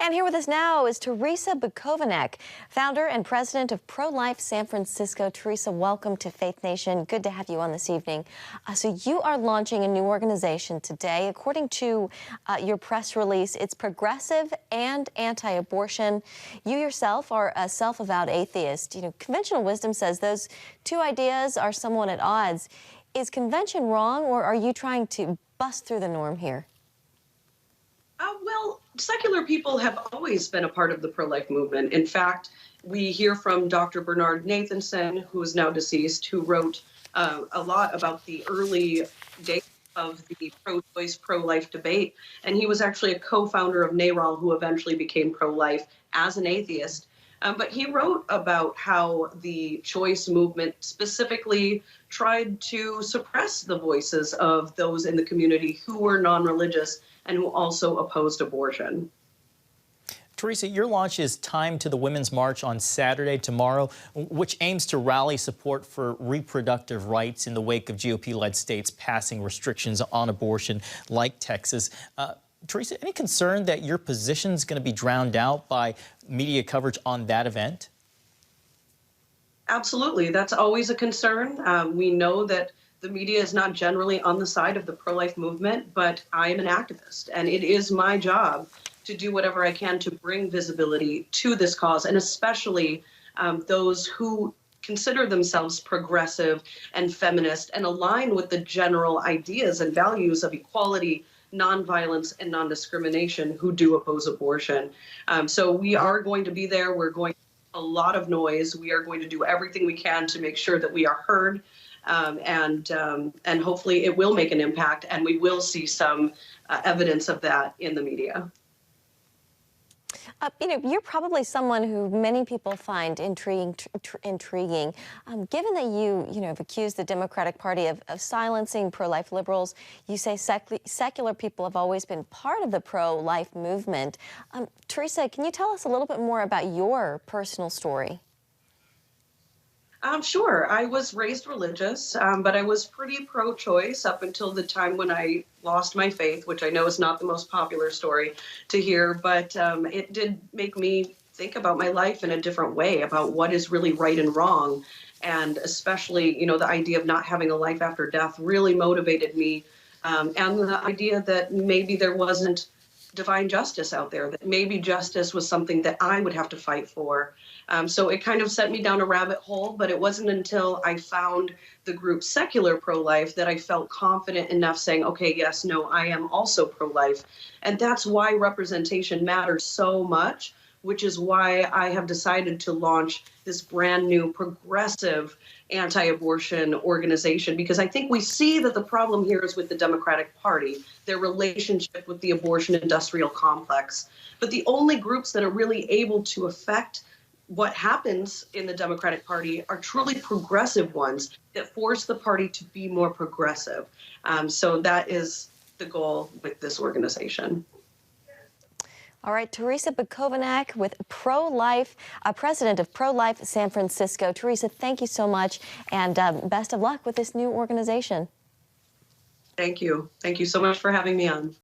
And here with us now is Terrisa Bukovinac, founder and president of ProLife San Francisco. Terrisa, welcome to Faith Nation. Good to have you on this evening. So you are launching a new organization today. According to your press release, it's progressive and anti-abortion. You yourself are a self-avowed atheist. You know, conventional wisdom says those two ideas are somewhat at odds. Is convention wrong, or are you trying to bust through the norm here? Well, secular people have always been a part of the pro-life movement. In fact, we hear from Dr. Bernard Nathanson, who is now deceased, who wrote a lot about the early days of the pro-choice, pro-life debate. And he was actually a co-founder of NARAL, who eventually became pro-life as an atheist. But he wrote about how the choice movement specifically tried to suppress the voices of those in the community who were non-religious and who also opposed abortion. Terrisa, your launch is timed to the Women's March on Saturday, tomorrow, which aims to rally support for reproductive rights in the wake of GOP-led states passing restrictions on abortion, like Texas. Terrisa, any concern that your position is going to be drowned out by media coverage on that event? Absolutely. That's always a concern. We know that the media is not generally on the side of the pro-life movement, but I am an activist, and it is my job to do whatever I can to bring visibility to this cause, and especially those who consider themselves progressive and feminist and align with the general ideas and values of equality, nonviolence, and non-discrimination who do oppose abortion. So we are going to be there. We're going to make a lot of noise. We are going to do everything we can to make sure that we are heard. And hopefully it will make an impact, and we will see some evidence of that in the media. You know, you're probably someone who many people find intriguing. Given that you have accused the Democratic Party of silencing pro-life liberals, you say secular people have always been part of the pro-life movement. Terrisa, can you tell us a little bit more about your personal story? Sure. I was raised religious, but I was pretty pro-choice up until the time when I lost my faith, which I know is not the most popular story to hear, but it did make me think about my life in a different way, about what is really right and wrong. And especially, you know, the idea of not having a life after death really motivated me. And the idea that maybe there wasn't divine justice out there, that maybe justice was something that I would have to fight for. So it kind of sent me down a rabbit hole, but it wasn't until I found the group Secular Pro-Life that I felt confident enough saying, okay, yes, no, I am also pro-life. And that's why representation matters so much, which is why I have decided to launch this brand new progressive anti-abortion organization, because I think we see that the problem here is with the Democratic Party, their relationship with the abortion industrial complex. But the only groups that are really able to affect what happens in the Democratic Party are truly progressive ones that force the party to be more progressive. So that is the goal with this organization. All right, Terrisa Bukovinac with ProLife, president of ProLife San Francisco. Terrisa, thank you so much, and best of luck with this new organization. Thank you. Thank you so much for having me on.